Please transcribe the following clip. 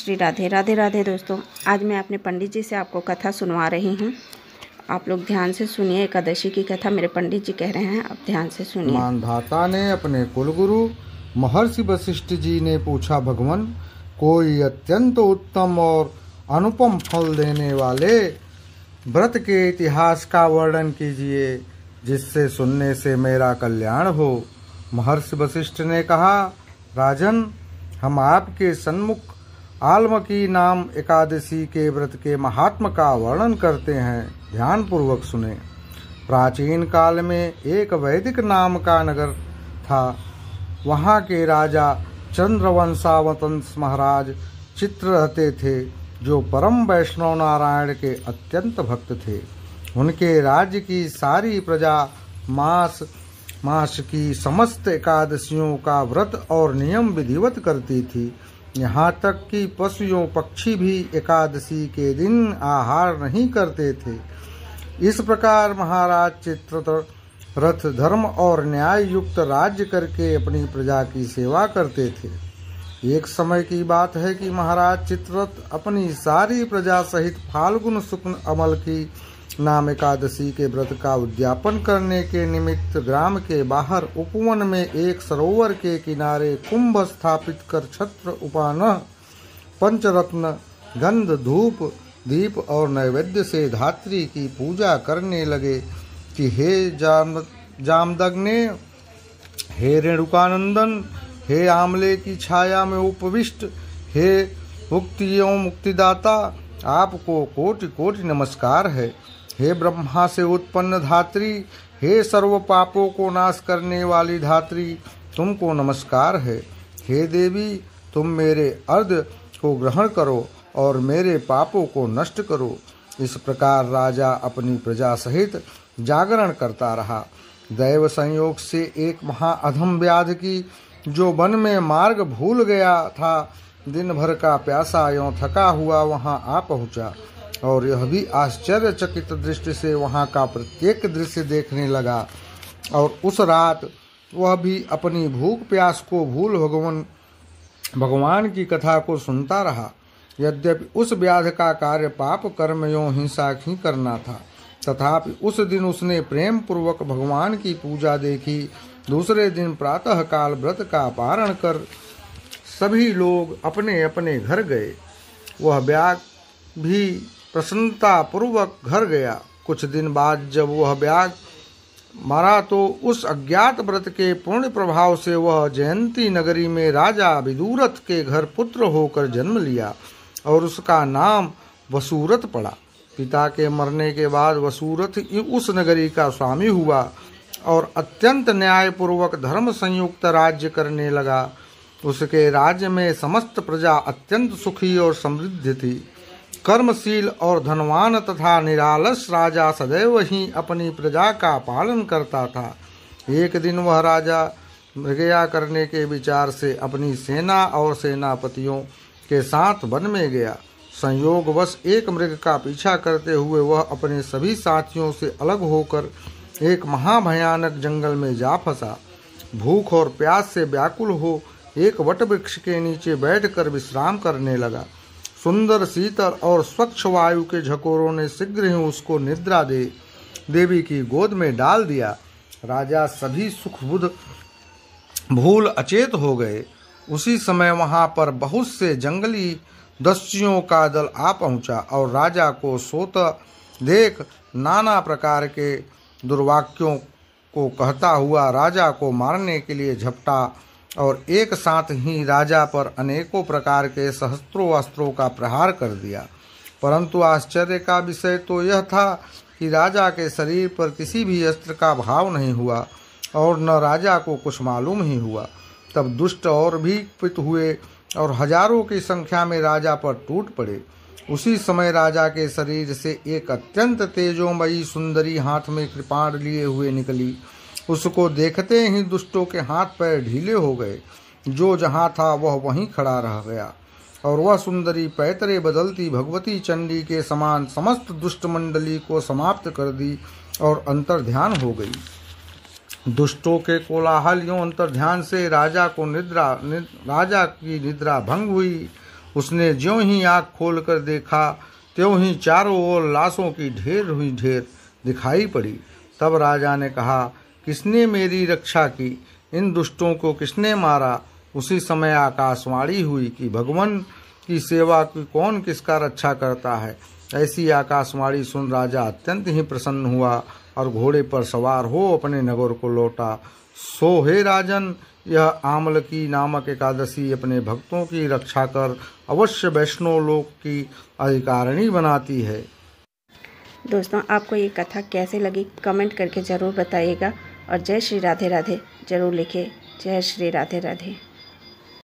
श्री राधे राधे राधे। दोस्तों, आज मैं अपने पंडित जी से आपको कथा सुनवा रही हूँ। आप लोग ध्यान से सुनिए। एकादशी की कथा मेरे पंडित जी कह रहे हैं, आप ध्यान से सुनिए। मानधाता ने अपने कुलगुरु महर्षि वशिष्ठ जी ने पूछा, भगवान, कोई अत्यंत उत्तम और अनुपम फल देने वाले व्रत के इतिहास का वर्णन कीजिए, जिससे सुनने से मेरा कल्याण हो। महर्षि वशिष्ठ ने कहा, राजन, हम आपके सन्मुख आलमकी नाम एकादशी के व्रत के महात्म का वर्णन करते हैं, ध्यान पूर्वक सुने। प्राचीन काल में एक वैदिक नाम का नगर था। वहाँ के राजा चंद्रवंशावतंस महाराज चित्र रहते थे, जो परम वैष्णव नारायण के अत्यंत भक्त थे। उनके राज्य की सारी प्रजा मास की समस्त एकादशियों का व्रत और नियम विधिवत करती थी। यहाँ तक कि पशुओं पक्षी भी एकादशी के दिन आहार नहीं करते थे। इस प्रकार महाराज चित्ररथ धर्म और न्याय युक्त राज्य करके अपनी प्रजा की सेवा करते थे। एक समय की बात है कि महाराज चित्ररथ अपनी सारी प्रजा सहित फाल्गुन शुक्ल अमल की नाम एकादशी के व्रत का उद्यापन करने के निमित्त ग्राम के बाहर उपवन में एक सरोवर के किनारे कुंभ स्थापित कर छत्र उपानह पंचरत्न गंध धूप दीप और नैवेद्य से धात्री की पूजा करने लगे कि हे जामदग्ने, हे रेणुकानंदन, हे आमले की छाया में उपविष्ट, हे मुक्ति एवं मुक्तिदाता, आपको कोटि कोटि नमस्कार है। हे ब्रह्मा से उत्पन्न धात्री, हे सर्व पापों को नाश करने वाली धात्री, तुमको नमस्कार है। हे देवी, तुम मेरे अर्घ्य को ग्रहण करो और मेरे पापों को नष्ट करो। इस प्रकार राजा अपनी प्रजा सहित जागरण करता रहा। दैव संयोग से एक महाअधम व्याध की, जो वन में मार्ग भूल गया था, दिन भर का प्यासा एवं थका हुआ वहां आ पहुंचा और यह भी आश्चर्यचकित दृष्टि से वहां का प्रत्येक दृश्य देखने लगा। और उस रात वह भी अपनी भूख प्यास को भूल भगवान की कथा को सुनता रहा। यद्यपि उस व्याध का कार्य पाप कर्म एवं हिंसा ही करना था, तथापि उस दिन उसने प्रेम पूर्वक भगवान की पूजा देखी। दूसरे दिन प्रातः काल व्रत का पारण कर सभी लोग अपने अपने घर गए। वह व्याध भी प्रसन्नता पूर्वक घर गया। कुछ दिन बाद जब वह व्याध मरा तो उस अज्ञात व्रत के पूर्ण प्रभाव से वह जयंती नगरी में राजा विदुरथ के घर पुत्र होकर जन्म लिया और उसका नाम वसुरथ पड़ा। पिता के मरने के बाद वसुरथ उस नगरी का स्वामी हुआ और अत्यंत न्यायपूर्वक धर्म संयुक्त राज्य करने लगा। उसके राज्य में समस्त प्रजा अत्यंत सुखी और समृद्ध थी। कर्मशील और धनवान तथा निरालस राजा सदैव ही अपनी प्रजा का पालन करता था। एक दिन वह राजा मृगया करने के विचार से अपनी सेना और सेनापतियों के साथ वन में गया। संयोगवश एक मृग का पीछा करते हुए वह अपने सभी साथियों से अलग होकर एक महाभयानक जंगल में जा फंसा। भूख और प्यास से व्याकुल हो एक वटवृक्ष के नीचे बैठकर विश्राम करने लगा। सुंदर शीतल और स्वच्छ वायु के झकोरों ने शीघ्र ही उसको निद्रा देवी की गोद में डाल दिया। राजा सभी सुख बुध भूल अचेत हो गए। उसी समय वहां पर बहुत से जंगली दस्युओं का दल आ पहुंचा और राजा को सोता देख नाना प्रकार के दुर्वाक्यों को कहता हुआ राजा को मारने के लिए झपटा और एक साथ ही राजा पर अनेकों प्रकार के सहस्त्रों अस्त्रों का प्रहार कर दिया। परंतु आश्चर्य का विषय तो यह था कि राजा के शरीर पर किसी भी अस्त्र का भाव नहीं हुआ और न राजा को कुछ मालूम ही हुआ। तब दुष्ट और भी कुपित हुए और हजारों की संख्या में राजा पर टूट पड़े। उसी समय राजा के शरीर से एक अत्यंत तेजोमयी सुंदरी हाथ में कृपाण लिए हुए निकली। उसको देखते ही दुष्टों के हाथ पैर ढीले हो गए। जो जहाँ था वह वहीं खड़ा रह गया और वह सुंदरी पैतरे बदलती भगवती चंडी के समान समस्त दुष्ट मंडली को समाप्त कर दी और अंतर्ध्यान हो गई। दुष्टों के कोलाहल एवं अंतर्ध्यान से राजा की निद्रा भंग हुई। उसने ज्यों ही आँख खोलकर देखा त्यों ही चारों ओर लाशों की ढेर हुई ढेर दिखाई पड़ी। तब राजा ने कहा, किसने मेरी रक्षा की? इन दुष्टों को किसने मारा? उसी समय आकाशवाणी हुई कि भगवान की सेवा की कौन किसका रक्षा करता है। ऐसी आकाशवाणी सुन राजा अत्यंत ही प्रसन्न हुआ और घोड़े पर सवार हो अपने नगर को लौटा। सो हे राजन, यह आमलकी नामक एकादशी अपने भक्तों की रक्षा कर अवश्य वैष्णव लोक की अधिकारिणी बनाती है। दोस्तों, आपको ये कथा कैसे लगी कमेंट करके ज़रूर बताइएगा और जय श्री राधे राधे ज़रूर लिखें। जय श्री राधे राधे।